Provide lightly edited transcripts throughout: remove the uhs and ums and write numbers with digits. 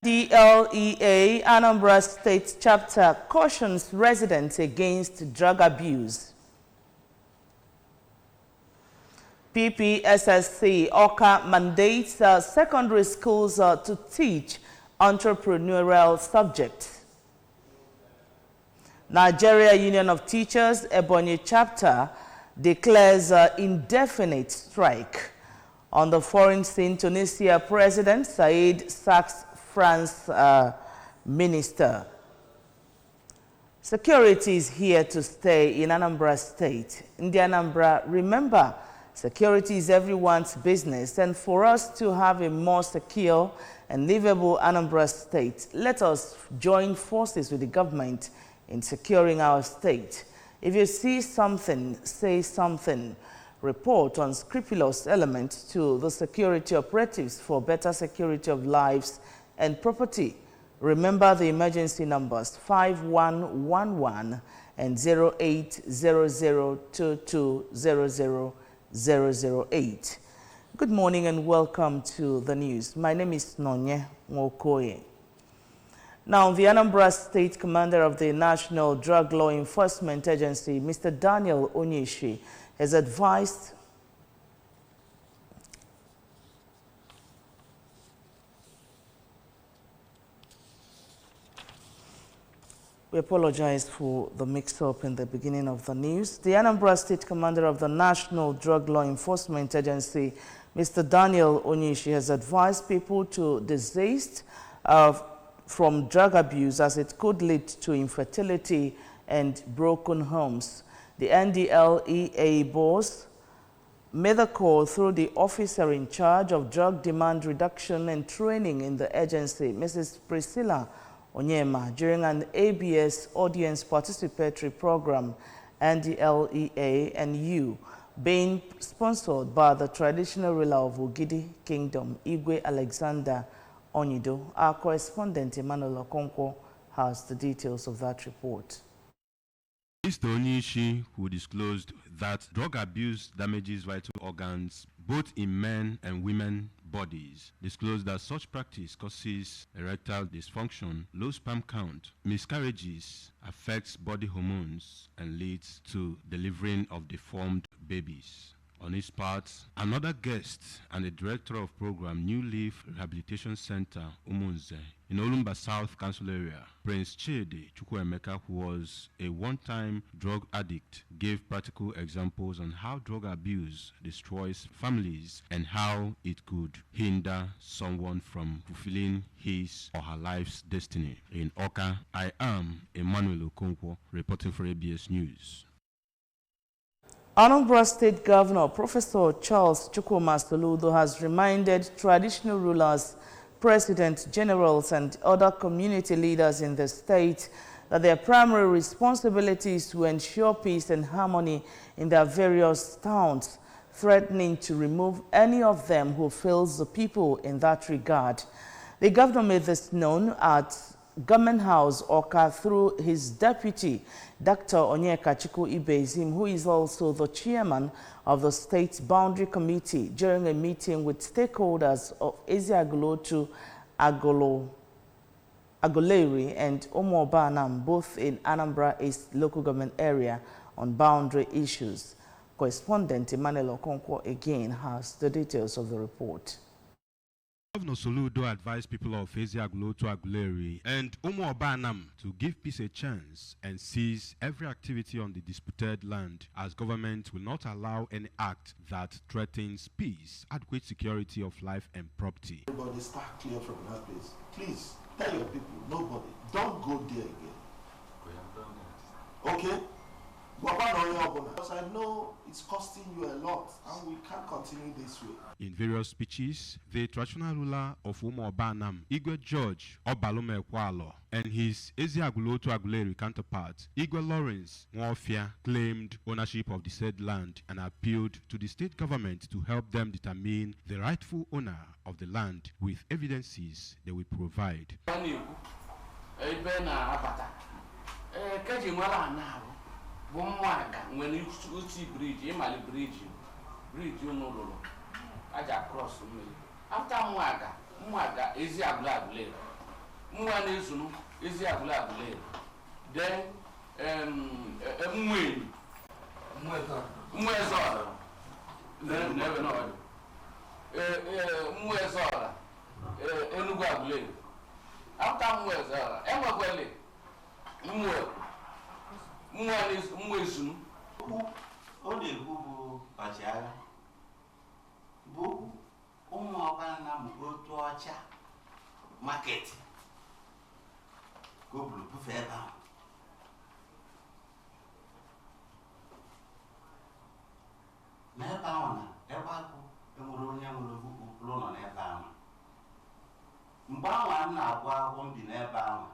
DLEA Anambra State Chapter cautions residents against drug abuse. PPSSC Oka mandates secondary schools to teach entrepreneurial subjects. Nigeria Union of Teachers Ebonyi Chapter declares indefinite strike. On the foreign scene, Tunisia President Said sacks France minister. Security is here to stay in Anambra State. In the Anambra, remember, security is everyone's business, and for us to have a more secure and livable Anambra State, let us join forces with the government in securing our state. If you see something, say something. Report on scrupulous elements to the security operatives for better security of lives and property. Remember the emergency numbers 5111 and 0800220008. Good morning and welcome to the news. My name is Nonye Nwokoye. Now, the Anambra State Commander of the National Drug Law Enforcement Agency, Mr. Daniel Onyeshi, has advised We apologize for the mix-up in the beginning of the news. The Anambra State Commander of the National Drug Law Enforcement Agency, Mr. Daniel Onyeshi, has advised people to desist from drug abuse as it could lead to infertility and broken homes. The NDLEA boss made the call through the officer in charge of drug demand reduction and training in the agency, Mrs. Priscilla Onyema, during an ABS audience participatory program, NDLEA and U, being sponsored by the traditional ruler of Ogidi Kingdom, Igwe Alexander Onido. Our correspondent, Emmanuel Okonkwo, has the details of that report. Mr. Onyeshi, who disclosed that drug abuse damages vital organs both in men and women bodies, disclosed that such practice causes erectile dysfunction, low sperm count, miscarriages, affects body hormones, and leads to delivering of deformed babies. On his part, another guest and the director of program New Leaf Rehabilitation Center, Umunze, in Olumba South Council area, Prince Chidi Chukwuemeka, who was a one-time drug addict, gave practical examples on how drug abuse destroys families and how it could hinder someone from fulfilling his or her life's destiny. In Oka, I am Emmanuel Okonkwo, reporting for ABS News. Anambra State Governor Professor Charles Chukwuma Soludo has reminded traditional rulers, presidents, generals, and other community leaders in the state that their primary responsibility is to ensure peace and harmony in their various towns, threatening to remove any of them who fails the people in that regard. The governor made this known at Government House, Oka, through his deputy, Dr. Onyeka Chiku Ibezim, who is also the chairman of the State Boundary Committee, during a meeting with stakeholders of Eziagolotu, Agoleri, and Omobanam, both in Anambra East local government area, on boundary issues. Correspondent Emmanuel Okonkwo again has the details of the report. Governor Soludo advised people of Eziagolotu, Agoleri, and Omobanam to give peace a chance and seize every activity on the disputed land, as government will not allow any act that threatens peace, adequate security of life and property. Everybody start clear from that place. Please, tell your people, nobody, don't go there again. We have done that. Okay? Because I know it's costing you a lot, and we can't continue this way. In various speeches, the traditional ruler of Umuobanam, Igwe George Obalume Kwalo, and his Eziagolotu Aguleri counterpart, Igwe Lawrence Nwofia, claimed ownership of the said land and appealed to the state government to help them determine the rightful owner of the land with evidences they will provide. When you see bridge, you mali bridge you know, I just cross me. After Mwaga, Eziagolotu, Mwana sunu isi agula agule. Then mwe zora. Never know. Mwe zora. Enugu agule. After mwe zora, emwa kwele. Mwe sunu. O de bubu pachiara. Bu ụmụ ọbara na otu ọcha market ka o buru bufe ebe ahụ. N'ebe ahụ na ebe ahụ enwere onye nwere ụlọ nọ n'ebe ahụ. Mgbe ahụ a na-agụ akwụkwọ mbi n'ebe ahụ,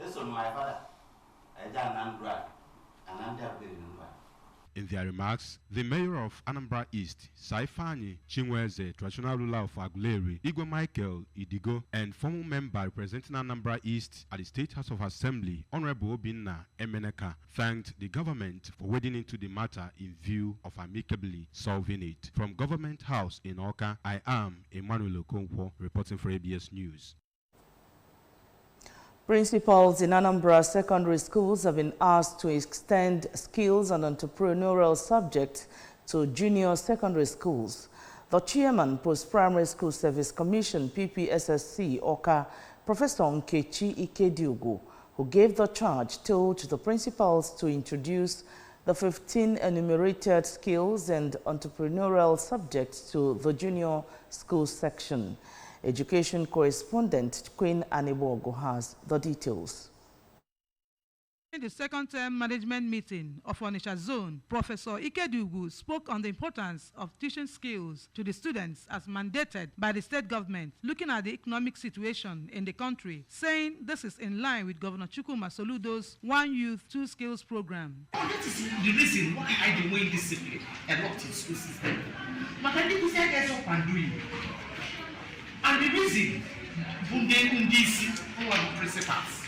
eso my father eje Anambra, Anambra biri n'ụwa. In their remarks, the mayor of Anambra East, Saifani Chinweze, traditional ruler of Aguleri, Igwe Michael Idigo, and former member representing Anambra East at the State House of Assembly, Honorable Obinna Emeneka, thanked the government for wading into the matter in view of amicably solving it. From Government House in Oka, I am Emmanuel Okonkwo, reporting for ABS News. Principals in Anambra secondary schools have been asked to extend skills and entrepreneurial subjects to junior secondary schools. The chairman, Post-Primary School Service Commission, PPSSC, Oka, Professor Nkechi Ikediugu, who gave the charge, told the principals to introduce the 15 enumerated skills and entrepreneurial subjects to the junior school section. Education correspondent Queen Anibogo has the details. In the second-term management meeting of Onitsha Zone, Professor Ikediugu spoke on the importance of teaching skills to the students as mandated by the state government, looking at the economic situation in the country, saying this is in line with Governor Chukwuma Soludo's One Youth, Two Skills program. That is the reason why I do in discipline a lot in school system. But I think we say get up and do it. And the reason Bundesi who are the principals.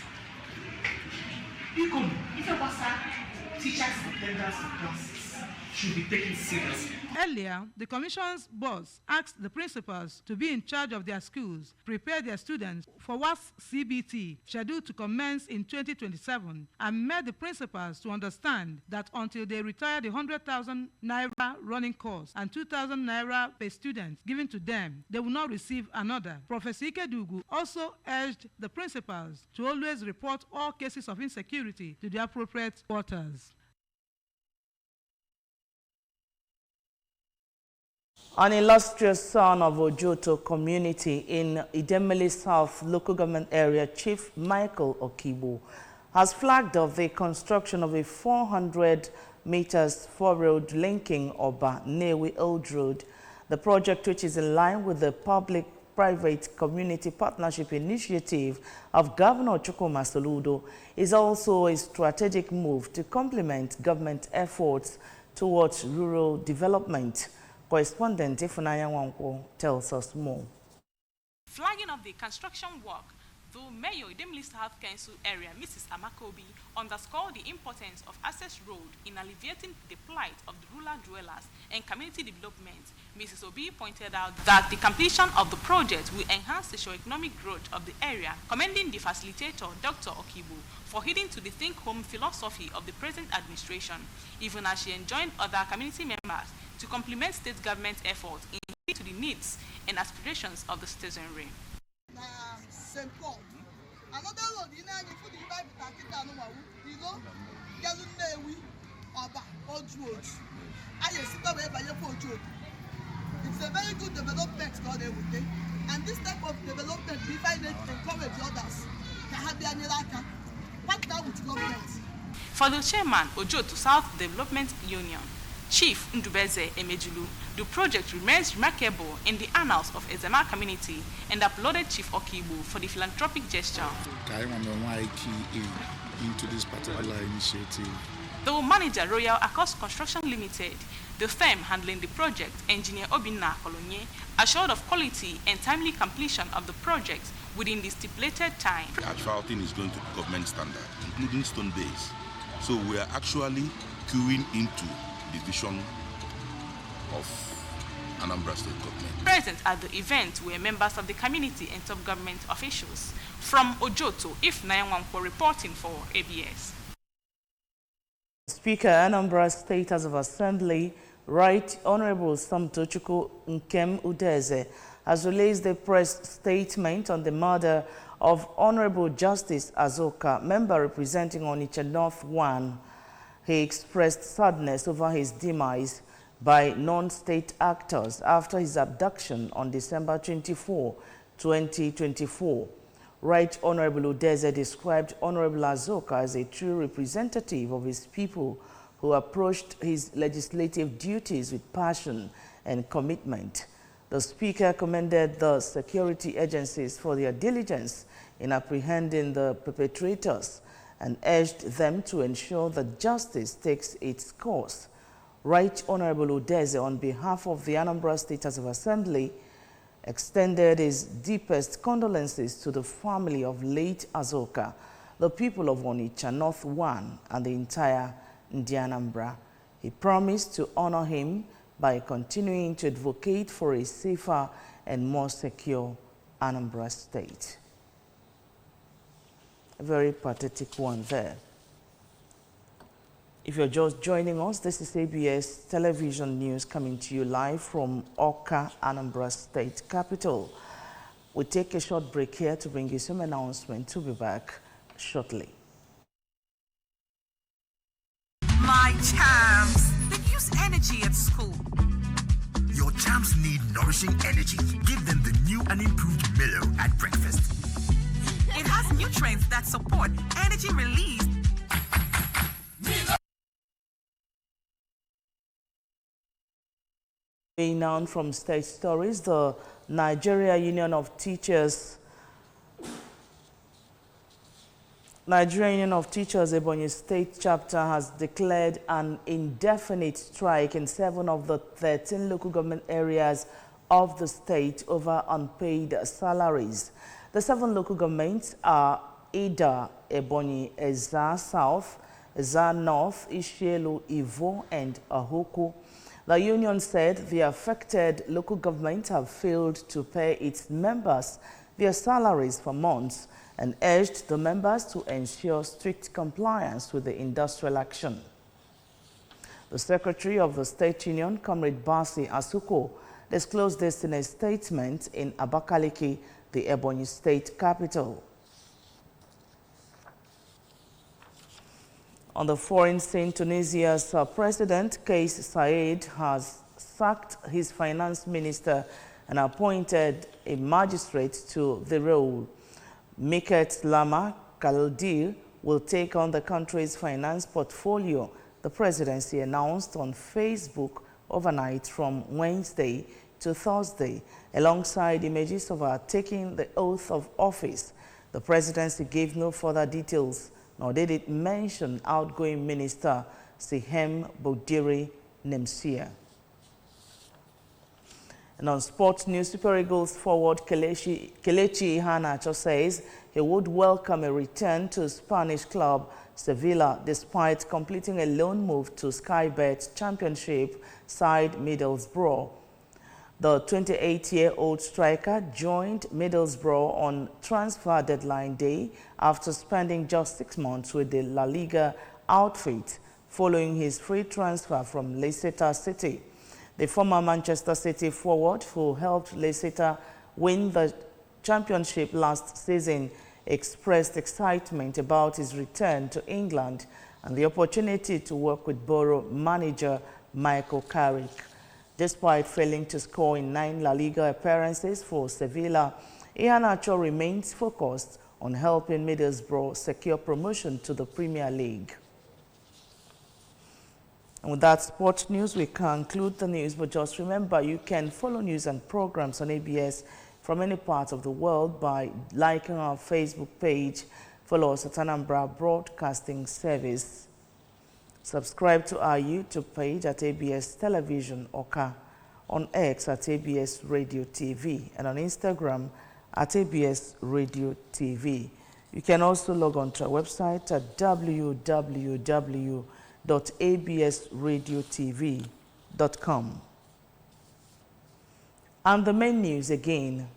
Because if I was teachers attendance in classes should be taken seriously. Earlier, the Commission's boss asked the principals to be in charge of their schools, prepare their students for WAS CBT, scheduled to commence in 2027, and made the principals to understand that until they retire the 100,000 naira running course and 2,000 naira per student given to them, they will not receive another. Professor Ikedugu also urged the principals to always report all cases of insecurity to the appropriate quarters. An illustrious son of Ojoto community in Idemili South local government area, Chief Michael Okibo, has flagged off the construction of a 400 meters four-road linking Oba Newi Old Road. The project, which is in line with the public-private community partnership initiative of Governor Chukwuma Soludo, is also a strategic move to complement government efforts towards rural development. Correspondent Ifunanya Wankwo tells us more. Flagging of the construction work, the Mayor Idemili South Council area, Mrs. Amakobi, underscored the importance of access road in alleviating the plight of the rural dwellers and community development. Mrs. Obi pointed out that the completion of the project will enhance the socio-economic growth of the area, commending the facilitator, Dr. Okibo, for heeding to the think home philosophy of the present administration, even as she enjoined other community members to complement state government efforts in heeding to the needs and aspirations of the citizenry. St. Paul. Another road, you know, you put the Bible you know, Old Road. It's a very good development God everything. And this type of development, we find it encourage others to have their Nilaka. What now with government? For the chairman, Ojoto South Development Union, Chief Ndubeze Emejulu, the project remains remarkable in the annals of Ezema community and applauded Chief Okibu for the philanthropic gesture. Into this particular initiative. The manager, Royal Acos Construction Limited, the firm handling the project, Engineer Obinna Kolonye, assured of quality and timely completion of the project within the stipulated time. The actual thing is going to be government standard, including stone base. So we are actually queuing into the vision of Anambra State Government. Present at the event were members of the community and top government officials. From Ojoto, If Nayanwankwo reporting for ABS. Speaker, Anambra State House of Assembly, Right Honorable Samtochukwu Nkem Udeze, has released a press statement on the murder of Honorable Justice Azoka, member representing Onitsha North 1. He expressed sadness over his demise by non-state actors after his abduction on December 24, 2024. Right Honorable Udeze described Honorable Azoka as a true representative of his people who approached his legislative duties with passion and commitment. The Speaker commended the security agencies for their diligence in apprehending the perpetrators and urged them to ensure that justice takes its course. Right Honorable Udeze, on behalf of the Anambra State House of Assembly, extended his deepest condolences to the family of late Azoka, the people of Onitsha North 1, and the entire Anambra. He promised to honor him by continuing to advocate for a safer and more secure Anambra State. A very pathetic one there. If you're just joining us, this is ABS Television News coming to you live from Awka, Anambra State Capital. We'll take a short break here to bring you some announcements. We'll be back shortly. My champs, they use energy at school. Your champs need nourishing energy. Give them the new and improved Milo at breakfast. It has nutrients that support energy release. Now from State Stories, the Nigeria Union of Teachers Ebonyi State chapter has declared an indefinite strike in 7 of the 13 local government areas of the state over unpaid salaries. The 7 local governments are Ida, Ebonyi, Eza South, Eza North, Ishielu, Ivo, and Ahoku. The union said the affected local governments have failed to pay its members their salaries for months and urged the members to ensure strict compliance with the industrial action. The secretary of the state union, Comrade Basi Asuko, disclosed this in a statement in Abakaliki, the Ebonyi state capital. On the foreign scene, Tunisia's President Kais Saied has sacked his finance minister and appointed a magistrate to the role. Miket Lama Kaldir will take on the country's finance portfolio, the presidency announced on Facebook overnight from Wednesday to Thursday, alongside images of her taking the oath of office. The presidency gave no further details, nor did it mention outgoing minister Sihem Bodiri Nemsia. And on sports news, Super Eagles forward Kelechi Iheanacho says he would welcome a return to Spanish club Sevilla despite completing a loan move to Sky Bet Championship side Middlesbrough. The 28-year-old striker joined Middlesbrough on transfer deadline day after spending just 6 months with the La Liga outfit following his free transfer from Leicester City. The former Manchester City forward, who helped Leicester win the championship last season, expressed excitement about his return to England and the opportunity to work with Borough manager Michael Carrick. Despite failing to score in 9 La Liga appearances for Sevilla, Iheanacho remains focused on helping Middlesbrough secure promotion to the Premier League. And with that sports news, we conclude the news. But just remember, you can follow news and programs on ABS from any part of the world by liking our Facebook page. Follow us at Anambra Broadcasting Service. Subscribe to our YouTube page at ABS Television Oka, on X at ABS Radio TV, and on Instagram at ABS Radio TV. You can also log on to our website at www.absradiotv.com. And the main news again.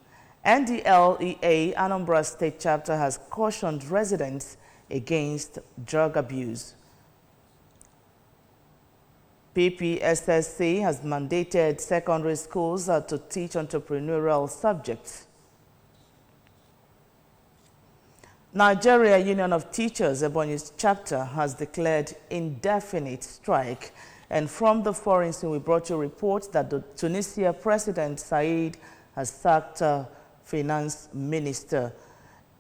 NDLEA Anambra State Chapter has cautioned residents against drug abuse. PPSSC has mandated secondary schools to teach entrepreneurial subjects. Nigeria Union of Teachers, Ebonyi's chapter, has declared indefinite strike. And from the foreign scene, we brought you a report that the Tunisia President Said has sacked Finance Minister.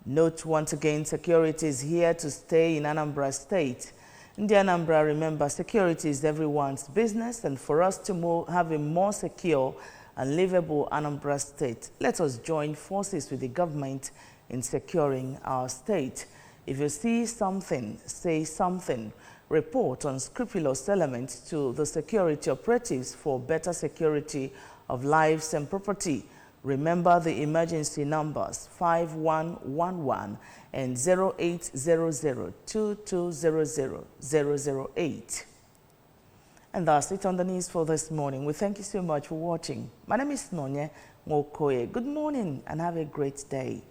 Note once again, security is here to stay in Anambra State. In the Anambra, remember, security is everyone's business, and for us to have a more secure and livable Anambra State, let us join forces with the government in securing our state. If you see something, say something. Report on scrupulous elements to the security operatives for better security of lives and property. Remember the emergency numbers 5111 and 0800-2200-008. And that's it on the news for this morning. We thank you so much for watching. My name is Nonye Mokoye. Good morning and have a great day.